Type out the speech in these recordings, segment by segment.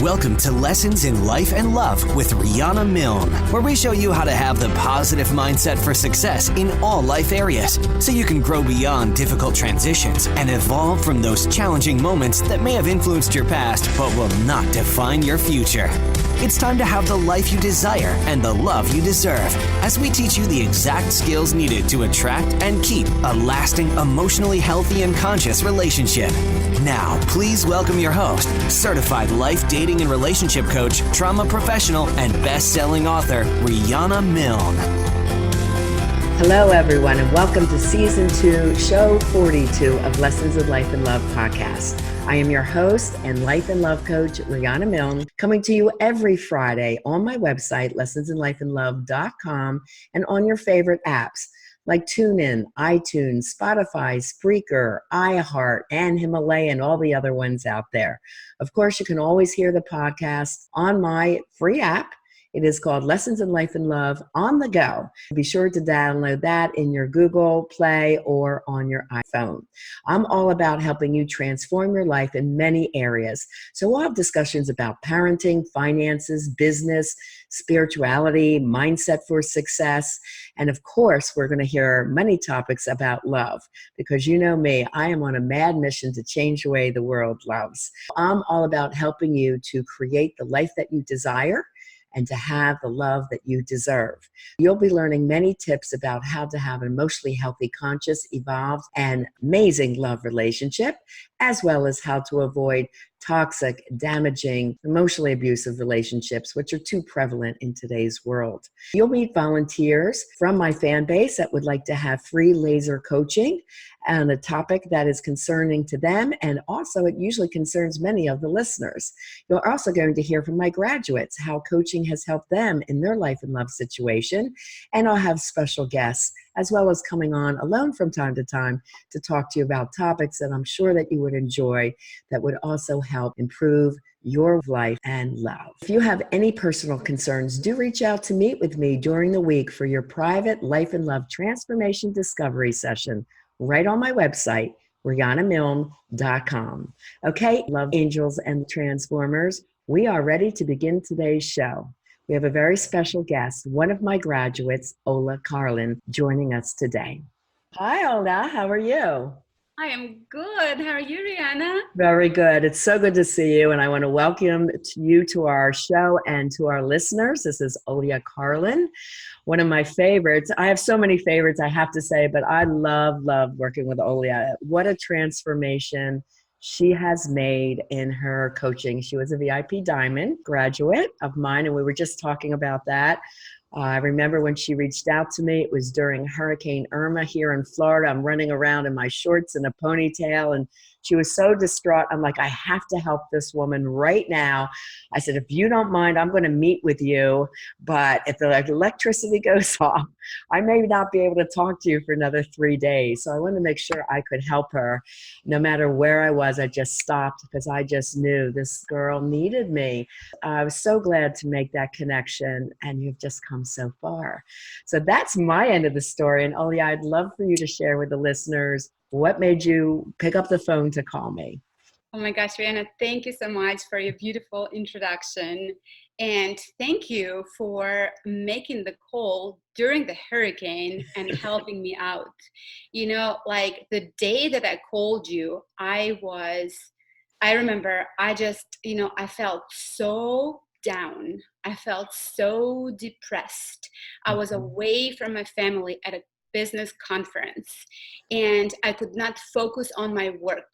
Welcome to Lessons in Life and Love with Riana Milne, where we show you how to have the positive mindset for success in all life areas, so you can grow beyond difficult transitions and evolve from those challenging moments that may have influenced your past but will not define your future. It's time to have the life you desire and the love you deserve, as we teach you the exact skills needed to attract and keep a lasting, emotionally healthy and conscious relationship. Now, please welcome your host, certified life, dating, and relationship coach, trauma professional, and best-selling author, Riana Milne. Hello, everyone, and welcome to Season 2, Show 42 of Lessons in Life and Love podcast. I am your host and life and love coach, Riana Milne, coming to you every Friday on my website, lessonsinlifeandlove.com, and on your favorite apps like TuneIn, iTunes, Spotify, Spreaker, iHeart, and Himalaya, and all the other ones out there. Of course, you can always hear the podcast on my free app. It is called Lessons in Life and Love on the Go. Be sure to download that in your Google Play or on your iPhone. I'm all about helping you transform your life in many areas. So we'll have discussions about parenting, finances, business, spirituality, mindset for success. And of course, we're going to hear many topics about love, because you know me, I am on a mad mission to change the way the world loves. I'm all about helping you to create the life that you desire and to have the love that you deserve. You'll be learning many tips about how to have an emotionally healthy, conscious, evolved, and amazing love relationship, as well as how to avoid toxic, damaging, emotionally abusive relationships, which are too prevalent in today's world. You'll meet volunteers from my fan base that would like to have free laser coaching on a topic that is concerning to them, and also it usually concerns many of the listeners. You're also going to hear from my graduates how coaching has helped them in their life and love situation, and I'll have special guests as well as coming on alone from time to time to talk to you about topics that I'm sure that you would enjoy, that would also help improve your life and love. If you have any personal concerns, do reach out to meet with me during the week for your private life and love transformation discovery session right on my website, rianamilne.com. Okay, love angels and transformers, we are ready to begin today's show. We have a very special guest, one of my graduates, Olya Carlin, joining us today. Hi, Olya. How are you? I am good. How are you, Riana? Very good. It's so good to see you, and I want to welcome you to our show and to our listeners. This is Olya Carlin, one of my favorites. I have so many favorites, I have to say, but I love working with Olya. What a transformation she has made in her coaching. She was a VIP Diamond graduate of mine, and we were just talking about that. I remember when she reached out to me, it was during Hurricane Irma here in Florida. I'm running around in my shorts and a ponytail, and she was so distraught. I'm like, I have to help this woman right now. I said, if you don't mind, I'm going to meet with you, but if the electricity goes off, I may not be able to talk to you for another 3 days. So I wanted to make sure I could help her. No matter where I was, I just stopped because I just knew this girl needed me. I was so glad to make that connection, and you've just come so far. So that's my end of the story. And Olya, I'd love for you to share with the listeners what made you pick up the phone to call me. Oh my gosh, Riana, thank you so much for your beautiful introduction. And thank you for making the call during the hurricane and helping me out. You know, like the day that I called you, I remember I felt so down. I felt so depressed. I was away from my family at a business conference, and I could not focus on my work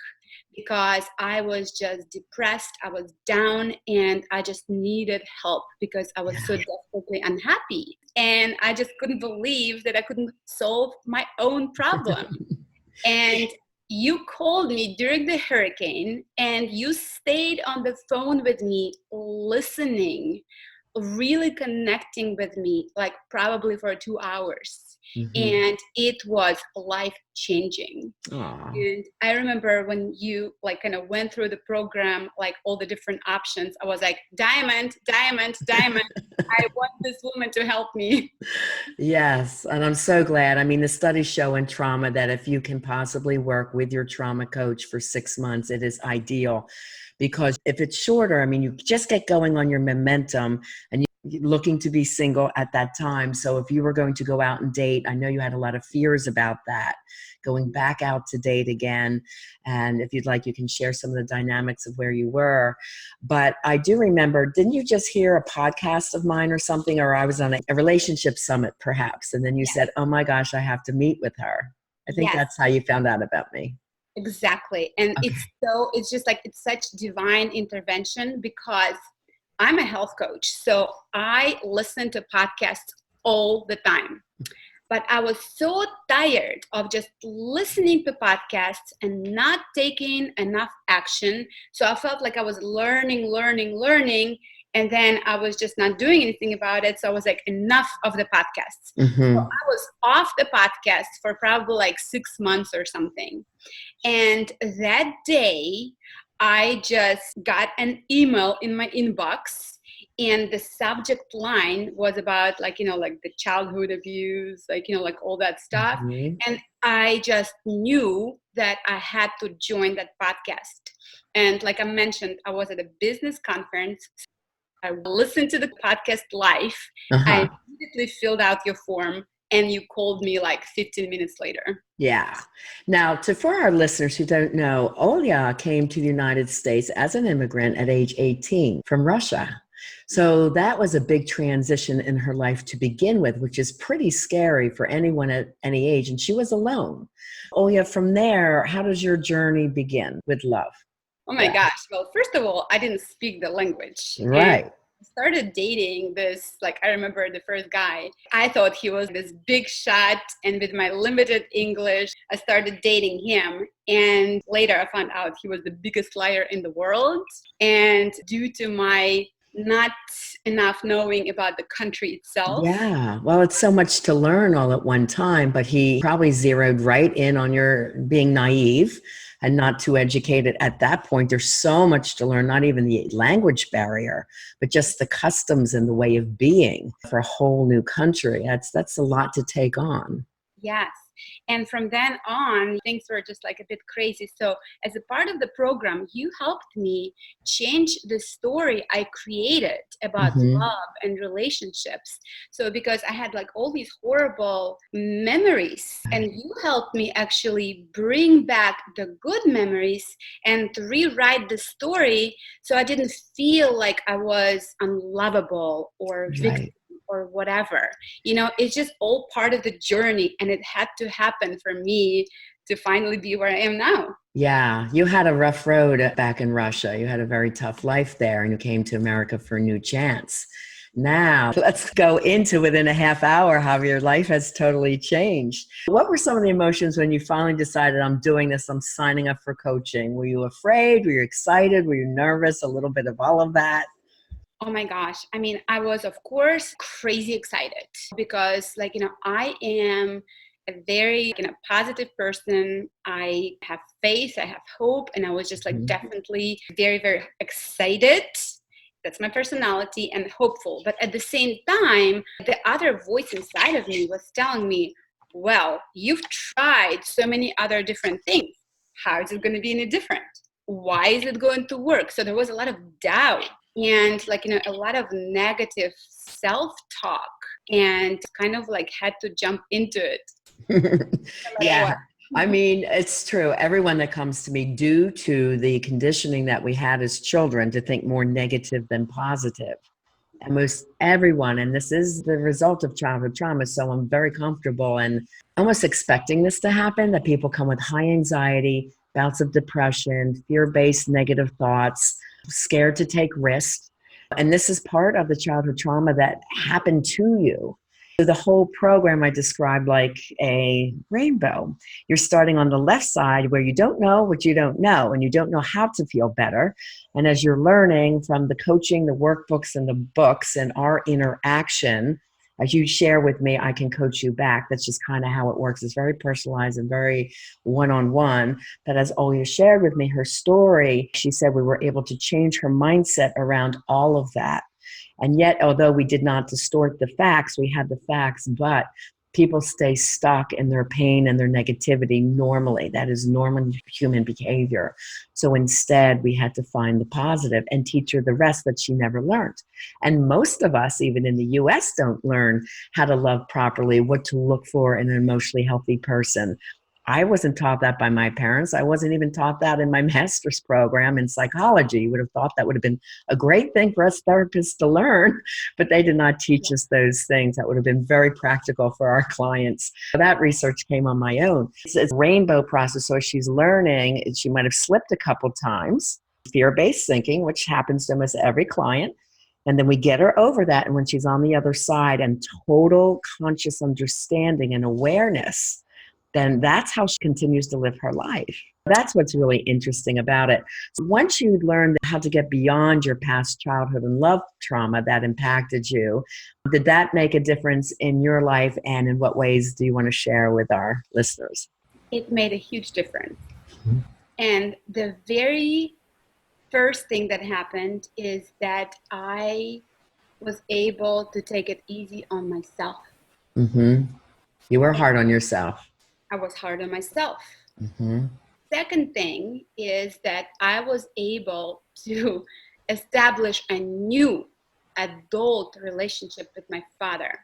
because I was just depressed. I was down, and I just needed help because I was so desperately unhappy. And I just couldn't believe that I couldn't solve my own problem. And you called me during the hurricane, and you stayed on the phone with me, listening, really connecting with me, like probably for 2 hours. And it was life-changing. And I remember when you kind of went through the program, like all the different options, I was like, diamond. I want this woman to help me. Yes, and I'm so glad. I mean, the studies show in trauma that if you can possibly work with your trauma coach for 6 months, it is ideal, because if it's shorter, I mean, you just get going on your momentum and you're looking to be single at that time. So if you were going to go out and date, I know you had a lot of fears about that, going back out to date again. And if you'd like, you can share some of the dynamics of where you were. But I do remember, didn't you just hear a podcast of mine or something, or I was on a relationship summit perhaps, and then you said, oh my gosh, I have to meet with her. I think that's how you found out about me. Exactly. And it's just like, it's such divine intervention, because I'm a health coach. So I listen to podcasts all the time. But I was so tired of just listening to podcasts and not taking enough action. So I felt like I was learning. And then I was just not doing anything about it. So I was like, enough of the podcasts. So I was off the podcast for probably like 6 months or something. And that day, I just got an email in my inbox. And the subject line was about like the childhood abuse, like all that stuff. And I just knew that I had to join that podcast. And like I mentioned, I was at a business conference. I listened to the podcast live. I immediately filled out your form, and you called me like 15 minutes later. Yeah. Now, for our listeners who don't know, Olya came to the United States as an immigrant at age 18 from Russia. So that was a big transition in her life to begin with, which is pretty scary for anyone at any age. And she was alone. Olya, from there, how does your journey begin with love? Oh my gosh. Well, first of all, I didn't speak the language. Right. And I started dating this, I remember the first guy. I thought he was this big shot. And with my limited English, I started dating him. And later I found out he was the biggest liar in the world. And due to my not enough knowing about the country itself. Yeah. Well, it's so much to learn all at one time, but he probably zeroed right in on your being naive and not too educated at that point. There's so much to learn, not even the language barrier, but just the customs and the way of being for a whole new country. That's a lot to take on. Yes. And from then on, things were just like a bit crazy. So as a part of the program, you helped me change the story I created about love and relationships. So because I had like all these horrible memories, and you helped me actually bring back the good memories and to rewrite the story, so I didn't feel like I was unlovable or victim. Or whatever, it's just all part of the journey, and it had to happen for me to finally be where I am now. Yeah, you had a rough road back in Russia. You had a very tough life there, and you came to America for a new chance. Now, let's go into within a half hour how your life has totally changed. What were some of the emotions when you finally decided, I'm doing this, I'm signing up for coaching? Were you afraid? Were you excited? Were you nervous? A little bit of all of that? Oh my gosh. I mean, I was, of course, crazy excited because, I am a very positive person. I have faith, I have hope, and I was just definitely very, very excited. That's my personality, and hopeful. But at the same time, the other voice inside of me was telling me, well, you've tried so many other different things. How is it going to be any different? Why is it going to work? So there was a lot of doubt. And a lot of negative self-talk, and kind of had to jump into it. Yeah. I mean, it's true. Everyone that comes to me, due to the conditioning that we had as children to think more negative than positive. And most everyone, and this is the result of childhood trauma. So I'm very comfortable and almost expecting this to happen, that people come with high anxiety, bouts of depression, fear-based negative thoughts, scared to take risks. And this is part of the childhood trauma that happened to you. So the whole program I described like a rainbow. You're starting on the left side where you don't know what you don't know, and you don't know how to feel better. And as you're learning from the coaching, the workbooks, and the books, and our interaction, as you share with me, I can coach you back. That's just kind of how it works. It's very personalized and very one-on-one. But as Olya shared with me her story, she said we were able to change her mindset around all of that. And yet, although we did not distort the facts, we had the facts, but people stay stuck in their pain and their negativity normally. That is normal human behavior. So instead, we had to find the positive and teach her the rest that she never learned. And most of us, even in the US, don't learn how to love properly, what to look for in an emotionally healthy person. I wasn't taught that by my parents. I wasn't even taught that in my master's program in psychology. You would have thought that would have been a great thing for us therapists to learn, but they did not teach us those things. That would have been very practical for our clients. That research came on my own. It's a rainbow process. So she's learning, she might have slipped a couple times, fear-based thinking, which happens to almost every client. And then we get her over that. And when she's on the other side and total conscious understanding and awareness, then that's how she continues to live her life. That's what's really interesting about it. So once you learn how to get beyond your past childhood and love trauma that impacted you, did that make a difference in your life? And in what ways do you want to share with our listeners? It made a huge difference. And the very first thing that happened is that I was able to take it easy on myself. You were hard on yourself. I was hard on myself. Second thing is that I was able to establish a new adult relationship with my father,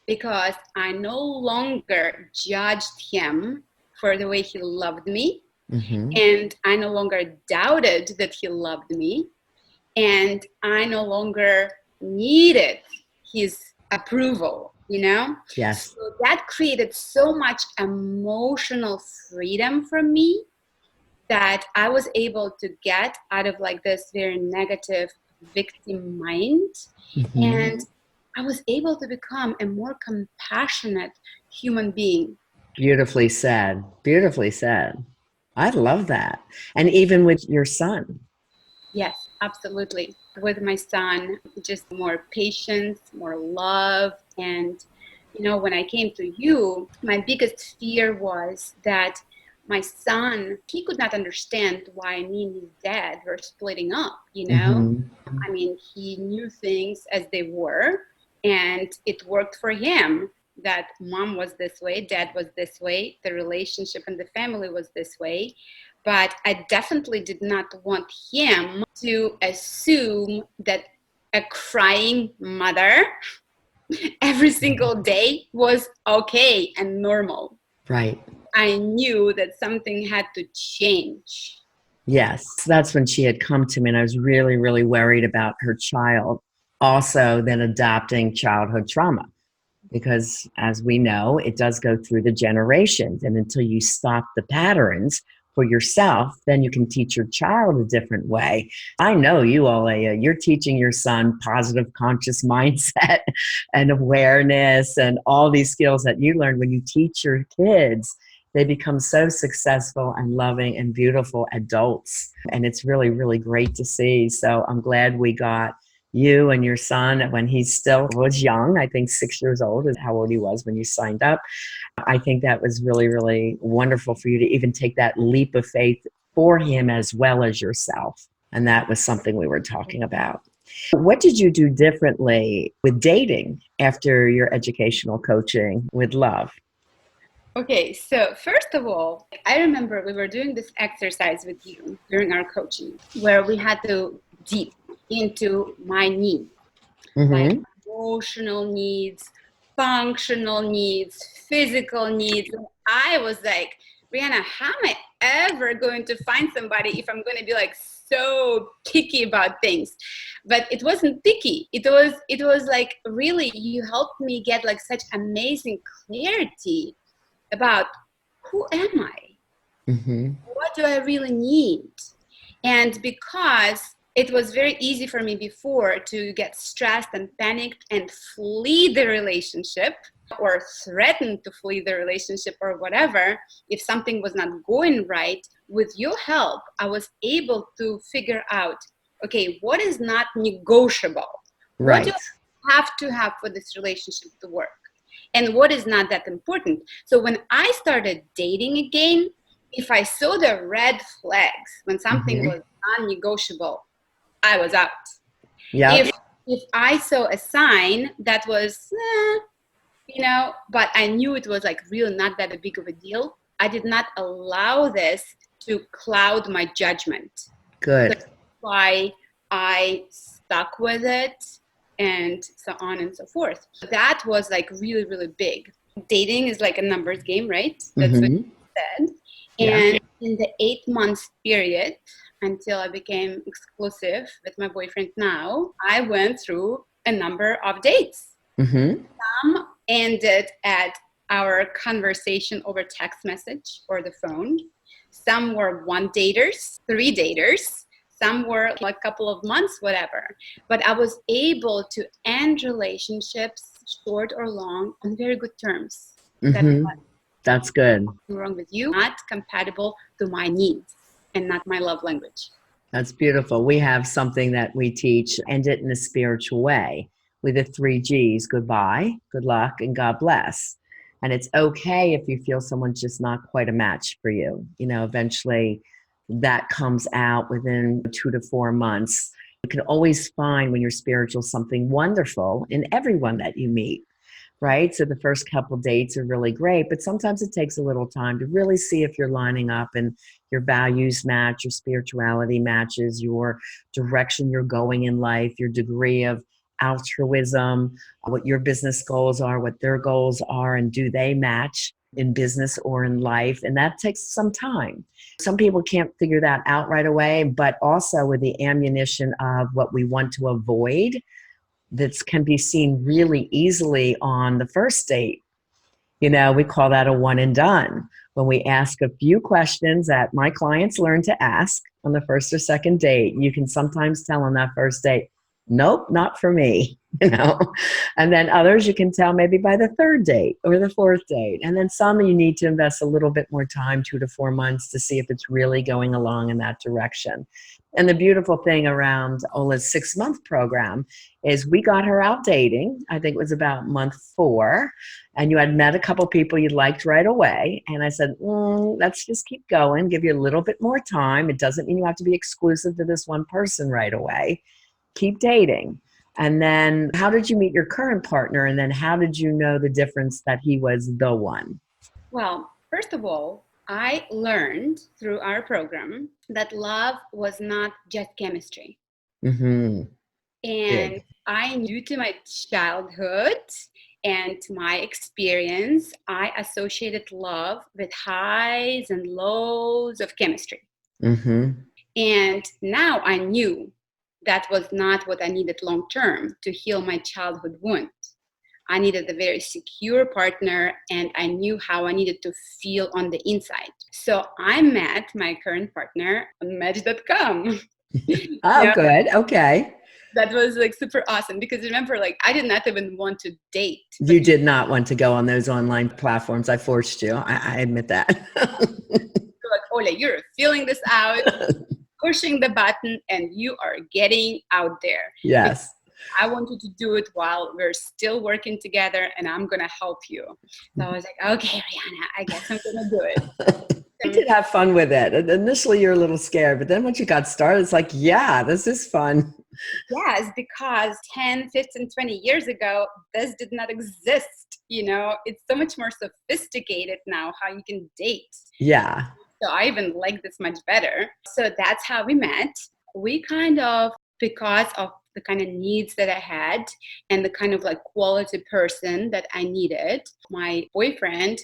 because I no longer judged him for the way he loved me. And I no longer doubted that he loved me. And I no longer needed his approval, you know? Yes. So that created so much emotional freedom for me that I was able to get out of like this very negative victim mind. And I was able to become a more compassionate human being. Beautifully said. Beautifully said. I love that. And even with your son. Yes, absolutely. With my son, just more patience, more love. And, you know, when I came to you, my biggest fear was that my son, he could not understand why me and his dad were splitting up, you know? I mean, he knew things as they were, and it worked for him that mom was this way, dad was this way, the relationship and the family was this way. But I definitely did not want him to assume that a crying mother every single day was okay and normal. Right. I knew that something had to change. Yes, that's when she had come to me, and I was really, really worried about her child also then adopting childhood trauma. Because as we know, it does go through the generations. And until you stop the patterns for yourself, then you can teach your child a different way. I know you, Olya, you're teaching your son positive conscious mindset and awareness and all these skills that you learn when you teach your kids. They become so successful and loving and beautiful adults. And it's really, really great to see. So I'm glad we got you and your son when he still was young. I think 6 years old is how old he was when you signed up. I think that was really, really wonderful for you to even take that leap of faith for him as well as yourself. And that was something we were talking about. What did you do differently with dating after your educational coaching with love? Okay, so first of all, I remember we were doing this exercise with you during our coaching where we had to deep into my needs, like emotional needs, functional needs, physical needs. I was like, Riana, how am I ever going to find somebody if I'm going to be like so picky about things? But it wasn't picky. It was like, really, you helped me get like such amazing clarity about who am I? What do I really need? And because it was very easy for me before to get stressed and panicked and flee the relationship or threaten to flee the relationship or whatever, if something was not going right, with your help, I was able to figure out, okay, what is not negotiable? Right. What do I have to have for this relationship to work? And what is not that important? So when I started dating again, if I saw the red flags when something was non-negotiable, I was out. Yeah. If I saw a sign that was but I knew it was like really not that big of a deal. I did not allow this to cloud my judgment. Good. That's why I stuck with it and so on and so forth. That was like really, really big. Dating is like a numbers game, right? That's what you said. Yeah. And in the 8 months period until I became exclusive with my boyfriend now, I went through a number of dates. Some ended at our conversation over text message or the phone. Some were 1 daters, 3 daters. Some were like a couple of months, whatever. But I was able to end relationships, short or long, on very good terms. That's good. Wrong with you, not compatible to my needs and not my love language. That's beautiful. We have something that we teach, end it in a spiritual way with the 3 G's, goodbye, good luck, and God bless. And it's okay if you feel someone's just not quite a match for you. Eventually that comes out within 2 to 4 months. You can always find when you're spiritual something wonderful in everyone that you meet. Right? So the first couple dates are really great, but sometimes it takes a little time to really see if you're lining up and your values match, your spirituality matches, your direction you're going in life, your degree of altruism, what your business goals are, what their goals are, and do they match in business or in life? And that takes some time. Some people can't figure that out right away, but also with the ammunition of what we want to avoid, that can be seen really easily on the first date. We call that a one and done. When we ask a few questions that my clients learn to ask on the first or second date, you can sometimes tell on that first date, nope, not for me, And then others you can tell maybe by the third date or the fourth date. And then some you need to invest a little bit more time, 2 to 4 months, to see if it's really going along in that direction. And the beautiful thing around Ola's 6-month program is we got her out dating. I think it was about month 4. And you had met a couple people you liked right away. And I said, let's just keep going, give you a little bit more time. It doesn't mean you have to be exclusive to this one person right away. Keep dating. And then how did you meet your current partner? And then how did you know the difference that he was the one? Well, first of all, I learned through our program that love was not just chemistry. And I knew to my childhood and to my experience, I associated love with highs and lows of chemistry. And now I knew that was not what I needed long term to heal my childhood wound. I needed a very secure partner, and I knew how I needed to feel on the inside. So I met my current partner on Match.com. Good. Okay. That was like super awesome because remember, like I did not even want to date. You did not want to go on those online platforms. I forced you. I admit that. You're like, Olya, you're feeling this out, pushing the button, and you are getting out there. Yes. I want you to do it while we're still working together, and I'm going to help you. So I was like, okay, Riana, I guess I'm going to do it. You did have fun with it. Initially, you're a little scared, but then once you got started, it's like, yeah, this is fun. Yes, because 10, 15, 20 years ago, this did not exist. It's so much more sophisticated now how you can date. Yeah. So I even like this much better. So that's how we met. We kind of, because of the kind of needs that I had and the kind of like quality person that I needed. My boyfriend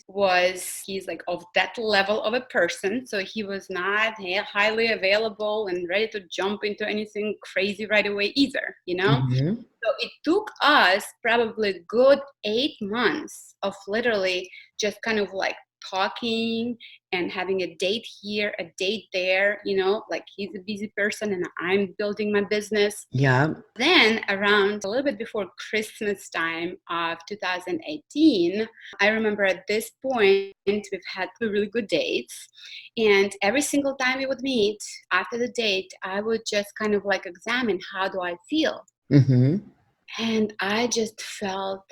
he's like of that level of a person. So he was not highly available and ready to jump into anything crazy right away either, So it took us probably a good 8 months of literally just kind of like talking and having a date here, a date there, like he's a busy person and I'm building my business. Yeah. Then around a little bit before Christmas time of 2018, I remember at this point, we've had 2 really good dates. And every single time we would meet after the date, I would just kind of like examine how do I feel? And I just felt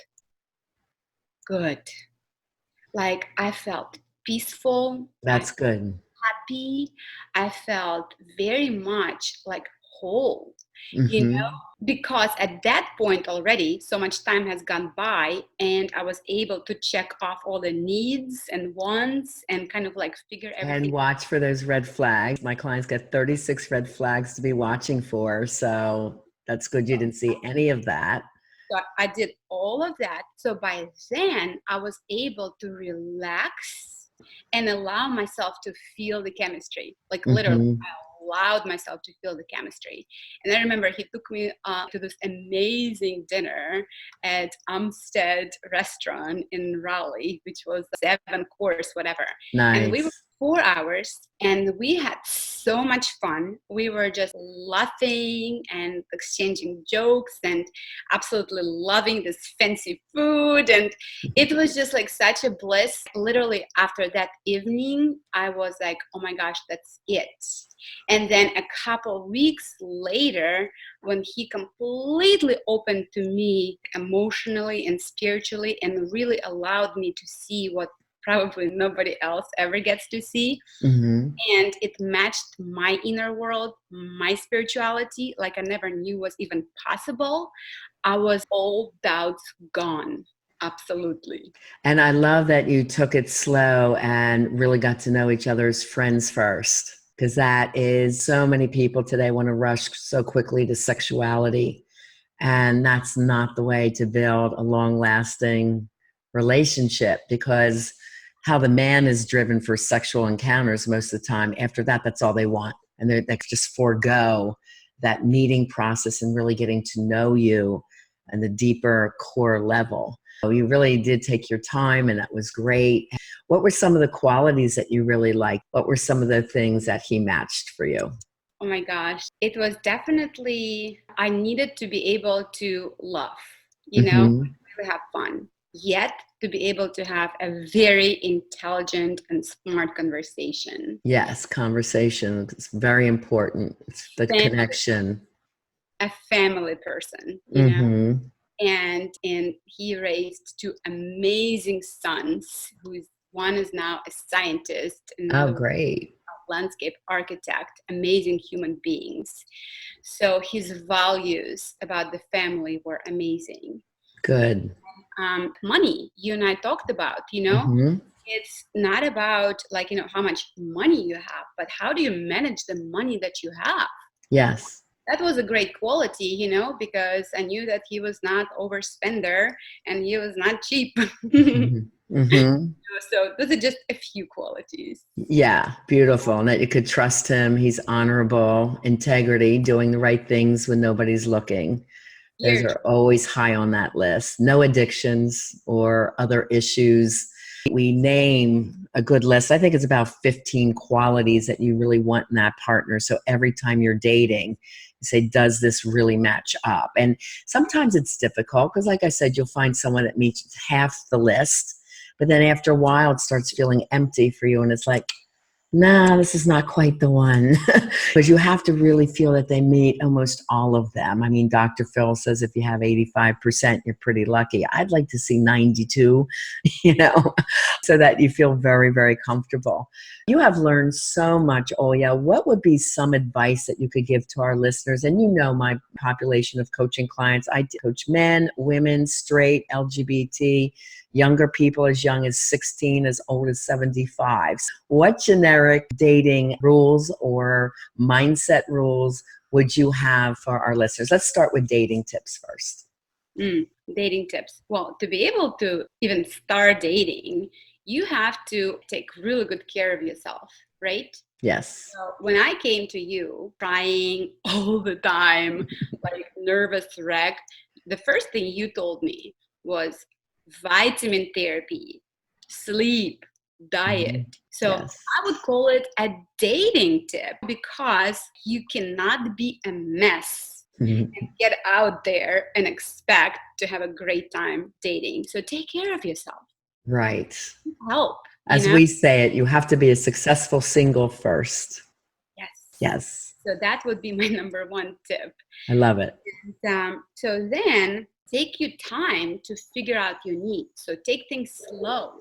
good. Like I felt peaceful. That's good. Happy. I felt very much like whole, because at that point already, so much time has gone by and I was able to check off all the needs and wants and kind of like figure everything. And watch for those red flags. My clients get 36 red flags to be watching for. So that's good you didn't see any of that. So I did all of that. So by then I was able to relax and allow myself to feel the chemistry. Like literally, I allowed myself to feel the chemistry. And I remember he took me to this amazing dinner at Amstead restaurant in Raleigh, which was a 7-course, whatever. Nice. And we were 4 hours and we had so much fun. We were just laughing and exchanging jokes and absolutely loving this fancy food. And it was just like such a bliss. Literally after that evening, I was like, oh my gosh, that's it. And then a couple weeks later, when he completely opened to me emotionally and spiritually and really allowed me to see what probably nobody else ever gets to see. And it matched my inner world, my spirituality, like I never knew was even possible. I was all doubts gone. Absolutely. And I love that you took it slow and really got to know each other as friends first, because that is so many people today want to rush so quickly to sexuality. And that's not the way to build a long-lasting relationship, because how the man is driven for sexual encounters most of the time, after that, that's all they want. And they just forego that meeting process and really getting to know you and the deeper core level. So you really did take your time, and that was great. What were some of the qualities that you really liked? What were some of the things that he matched for you? Oh my gosh. It was definitely, I needed to be able to laugh, really have fun, yet to be able to have a very intelligent and smart conversation. Yes, conversation. It's very important. It's the connection. A family person, you know? And he raised 2 amazing sons, one is now a scientist, another great. a landscape architect, amazing human beings. So his values about the family were amazing. Good. Money, you and I talked about, it's not about like, how much money you have, but how do you manage the money that you have? Yes. That was a great quality, because I knew that he was not overspender and he was not cheap. So those are just a few qualities. Yeah, beautiful. And that you could trust him. He's honorable, integrity, doing the right things when nobody's looking. Those are always high on that list. No addictions or other issues. We name a good list. I think it's about 15 qualities that you really want in that partner. So every time you're dating, you say, does this really match up? And sometimes it's difficult because, like I said, you'll find someone that meets half the list, but then after a while it starts feeling empty for you. And it's like, nah, this is not quite the one. Because you have to really feel that they meet almost all of them. I mean, Dr. Phil says if you have 85%, you're pretty lucky. I'd like to see 92, so that you feel very, very comfortable. You have learned so much, Olya. What would be some advice that you could give to our listeners? And my population of coaching clients, I coach men, women, straight, LGBT, younger people as young as 16, as old as 75. What generic dating rules or mindset rules would you have for our listeners? Let's start with dating tips first. Dating tips. Well, to be able to even start dating, you have to take really good care of yourself, right? Yes. So when I came to you crying all the time, like nervous wreck, the first thing you told me was vitamin therapy, sleep, diet. So yes. I would call it a dating tip because you cannot be a mess and get out there and expect to have a great time dating. So take care of yourself. Right. Help. As we say it, you have to be a successful single first. Yes. Yes. So that would be my number 1 tip. I love it. And, so then take your time to figure out your needs. So take things slow.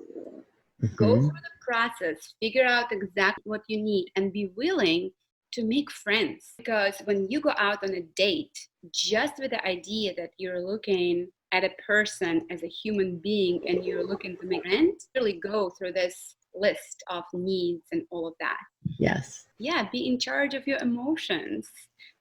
Go through the process, figure out exactly what you need, and be willing to make friends. Because when you go out on a date, just with the idea that you're looking at a person as a human being and you're looking to make friends, really go through this list of needs and all of that. Yes. Yeah, be in charge of your emotions.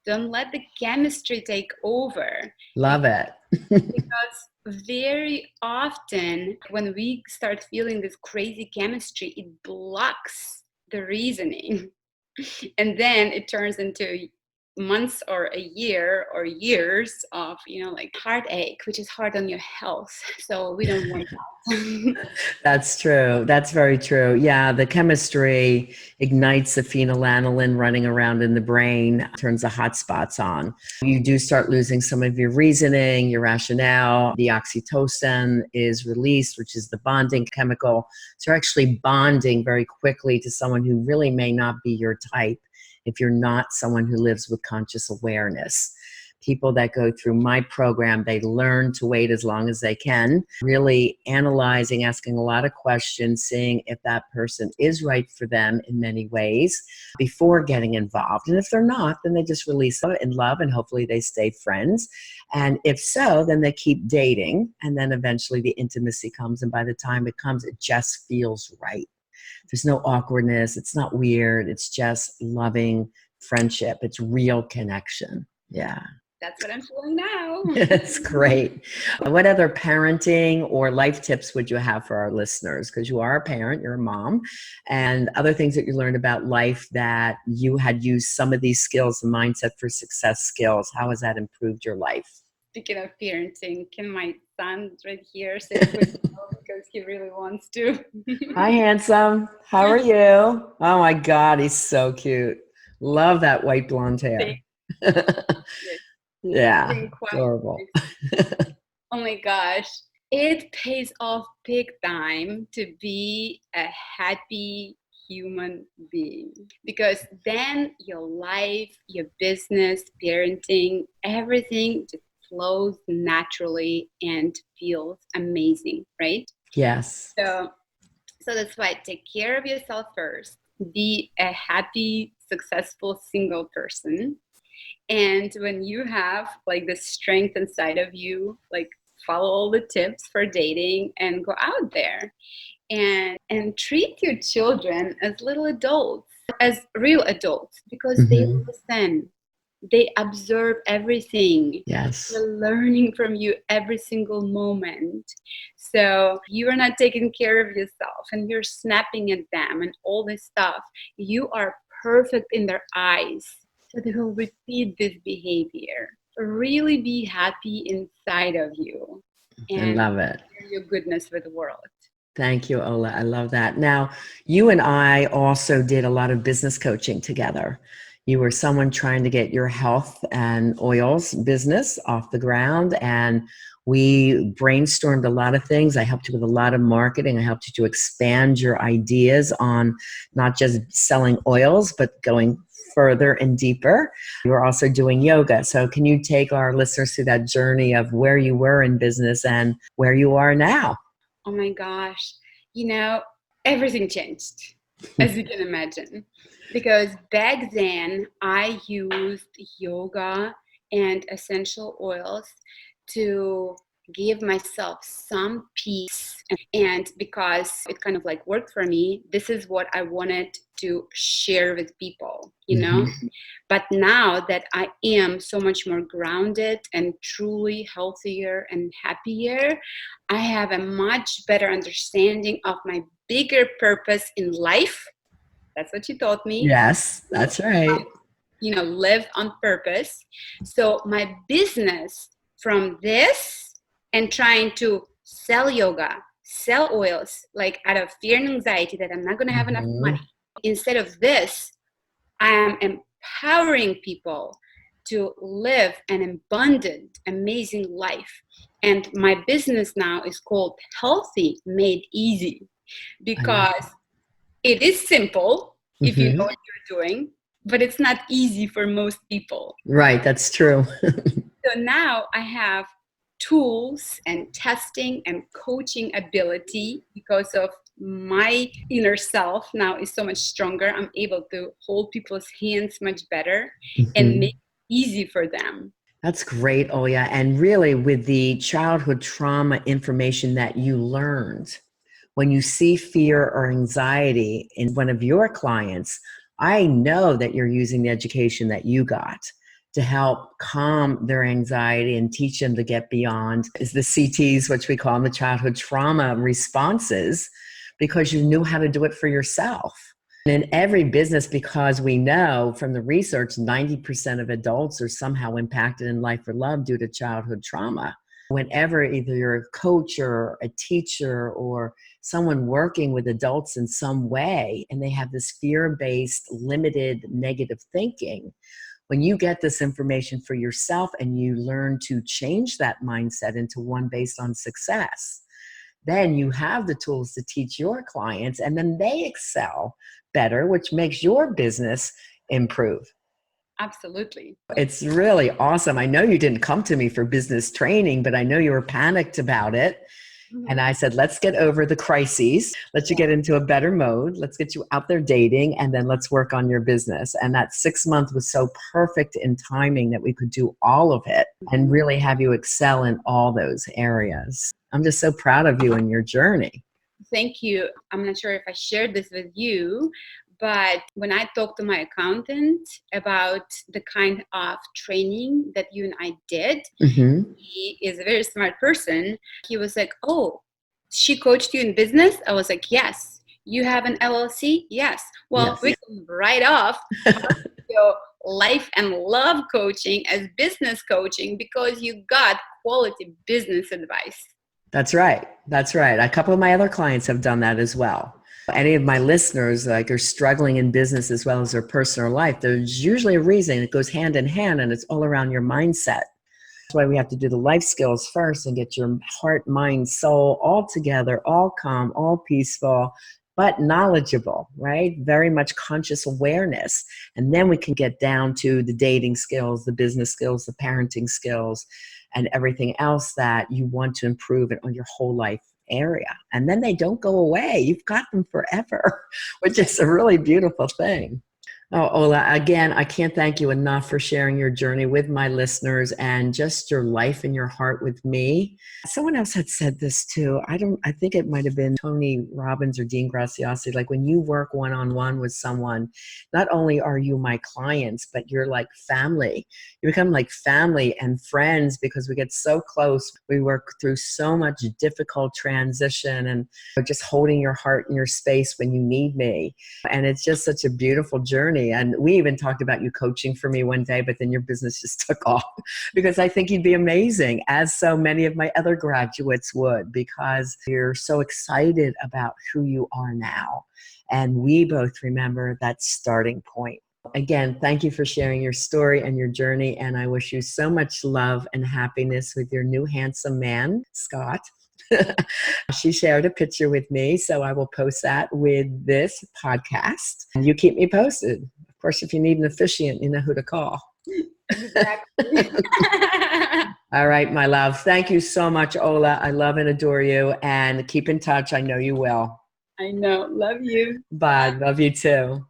Don't let the chemistry take over. Love it. Because very often when we start feeling this crazy chemistry, it blocks the reasoning. And then it turns into months or a year or years of, like heartache, which is hard on your health. So we don't want that. That's true. That's very true. Yeah, the chemistry ignites the phenylalanine running around in the brain, turns the hot spots on. You do start losing some of your reasoning, your rationale. The oxytocin is released, which is the bonding chemical. So you're actually bonding very quickly to someone who really may not be your type if you're not someone who lives with conscious awareness. People that go through my program, they learn to wait as long as they can, really analyzing, asking a lot of questions, seeing if that person is right for them in many ways before getting involved. And if they're not, then they just release them in love and hopefully they stay friends. And if so, then they keep dating. And then eventually the intimacy comes. And by the time it comes, it just feels right. There's no awkwardness. It's not weird. It's just loving friendship. It's real connection. Yeah. That's what I'm feeling now. That's great. What other parenting or life tips would you have for our listeners? Because you are a parent, you're a mom, and other things that you learned about life that you had used some of these skills, the mindset for success skills. How has that improved your life? Speaking of parenting, can my son right here say a quick no because he really wants to? Hi, handsome. How are you? Oh my God, he's so cute. Love that white blonde hair. Yeah, adorable. Oh my gosh. It pays off big time to be a happy human being, because then your life, your business, parenting, everything just flows naturally and feels amazing, right? Yes. So that's why take care of yourself first. Be a happy, successful single person. And when you have like the strength inside of you, like follow all the tips for dating and go out there and treat your children as little adults, as real adults, because they listen. They observe everything. Yes. They're learning from you every single moment. So you are not taking care of yourself and you're snapping at them and all this stuff. You are perfect in their eyes. So they will repeat this behavior. Really be happy inside of you. And I love it. share your goodness with the world. Thank you, Ola. I love that. Now, you and I also did a lot of business coaching together. You were someone trying to get your health and oils business off the ground, and we brainstormed a lot of things. I helped you with a lot of marketing. I helped you to expand your ideas on not just selling oils, but going further and deeper. You were also doing yoga. So can you take our listeners through that journey of where you were in business and where you are now? Oh my gosh. Everything changed, as you can imagine. Because back then, I used yoga and essential oils to give myself some peace. And because it kind of like worked for me, this is what I wanted to share with people, But now that I am so much more grounded and truly healthier and happier, I have a much better understanding of my bigger purpose in life. That's what you taught me. Yes, that's right. Live on purpose. So my business from this and trying to sell yoga, sell oils, like out of fear and anxiety that I'm not going to have enough money. Instead of this, I am empowering people to live an abundant, amazing life. And my business now is called Healthy Made Easy, because it is simple if you know what you're doing, but it's not easy for most people. Right, that's true. So now I have tools and testing and coaching ability because of my inner self now is so much stronger. I'm able to hold people's hands much better and make it easy for them. That's great, Olya. And really, with the childhood trauma information that you learned, when you see fear or anxiety in one of your clients, I know that you're using the education that you got to help calm their anxiety and teach them to get beyond is the CTs, which we call them, the childhood trauma responses, because you knew how to do it for yourself. And in every business, because we know from the research, 90% of adults are somehow impacted in life or love due to childhood trauma. Whenever either you're a coach or a teacher or someone working with adults in some way, and they have this fear-based, limited, negative thinking, when you get this information for yourself and you learn to change that mindset into one based on success, then you have the tools to teach your clients, and then they excel better, which makes your business improve. Absolutely. It's really awesome. I know you didn't come to me for business training, but I know you were panicked about it. And I said, let's get over the crises. Let you get into a better mode. Let's get you out there dating, and then let's work on your business. And that 6 months was so perfect in timing that we could do all of it and really have you excel in all those areas. I'm just so proud of you and your journey. Thank you. I'm not sure if I shared this with you, but when I talked to my accountant about the kind of training that you and I did, he is a very smart person. He was like, oh, she coached you in business? I was like, yes. You have an LLC? Yes. Well, Yes. we can write off your life and love coaching as business coaching because you got quality business advice. That's right. That's right. A couple of my other clients have done that as well. Any of my listeners like are struggling in business as well as their personal life, there's usually a reason. It goes hand in hand, and it's all around your mindset. That's why we have to do the life skills first and get your heart, mind, soul all together, all calm, all peaceful, but knowledgeable, right? Very much conscious awareness. And then we can get down to the dating skills, the business skills, the parenting skills, and everything else that you want to improve on your whole life area. And then they don't go away. You've got them forever, which is a really beautiful thing. Oh, Ola, again, I can't thank you enough for sharing your journey with my listeners and just your life and your heart with me. Someone else had said this too. I think it might have been Tony Robbins or Dean Graziosi. Like when you work one-on-one with someone, not only are you my clients, but you're like family. You become like family and friends because we get so close. We work through so much difficult transition and just holding your heart in your space when you need me. And it's just such a beautiful journey. And we even talked about you coaching for me one day, but then your business just took off because I think you'd be amazing, as so many of my other graduates would, because you're so excited about who you are now. And we both remember that starting point. Again, thank you for sharing your story and your journey. And I wish you so much love and happiness with your new handsome man, Scott. She shared a picture with me, so I will post that with this podcast. And you keep me posted. Of course, if you need an officiant, you know who to call. Exactly. All right, my love. Thank you so much, Ola. I love and adore you. And keep in touch. I know you will. I know. Love you. Bye. Love you too.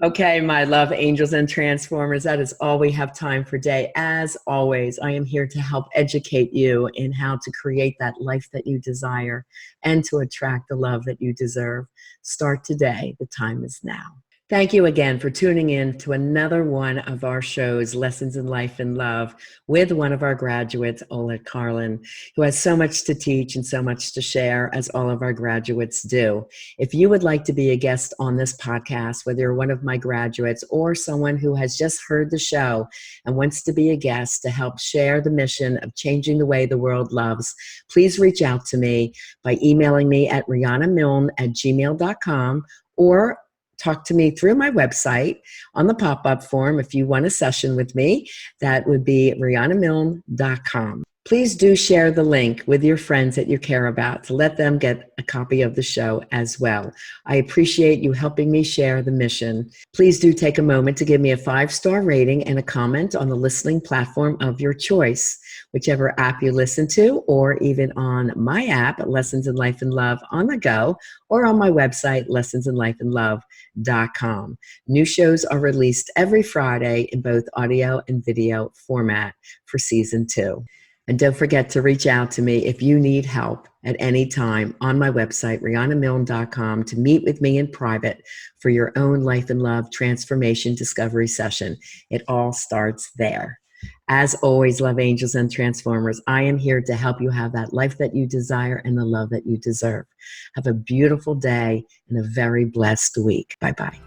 Okay, my love angels and transformers, that is all we have time for today. As always, I am here to help educate you in how to create that life that you desire and to attract the love that you deserve. Start today. The time is now. Thank you again for tuning in to another one of our shows, Lessons in Life and Love, with one of our graduates, Olya Carlin, who has so much to teach and so much to share, as all of our graduates do. If you would like to be a guest on this podcast, whether you're one of my graduates or someone who has just heard the show and wants to be a guest to help share the mission of changing the way the world loves, please reach out to me by emailing me at rianamilne@gmail.com or talk to me through my website on the pop-up form. If you want a session with me, that would be rianamilne.com. Please do share the link with your friends that you care about to let them get a copy of the show as well. I appreciate you helping me share the mission. Please do take a moment to give me a 5-star rating and a comment on the listening platform of your choice, whichever app you listen to, or even on my app, Lessons in Life and Love on the go, or on my website, lessonsindlifeandlove.com. New shows are released every Friday in both audio and video format for season 2. And don't forget to reach out to me if you need help at any time on my website, rianamilne.com, to meet with me in private for your own life and love transformation discovery session. It all starts there. As always, love angels and transformers, I am here to help you have that life that you desire and the love that you deserve. Have a beautiful day and a very blessed week. Bye-bye.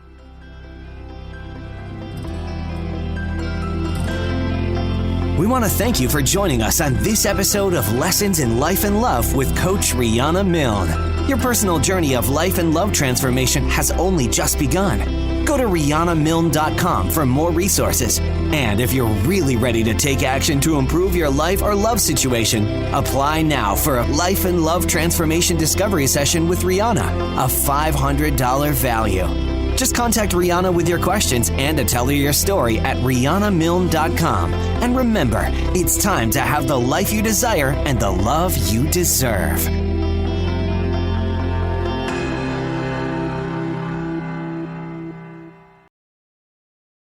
We want to thank you for joining us on this episode of Lessons in Life and Love with Coach Riana Milne. Your personal journey of life and love transformation has only just begun. Go to rianamilne.com for more resources. And if you're really ready to take action to improve your life or love situation, apply now for a Life and Love Transformation Discovery Session with Riana, a $500 value. Just contact Riana with your questions and to tell her your story at rianamilne.com. And remember, it's time to have the life you desire and the love you deserve.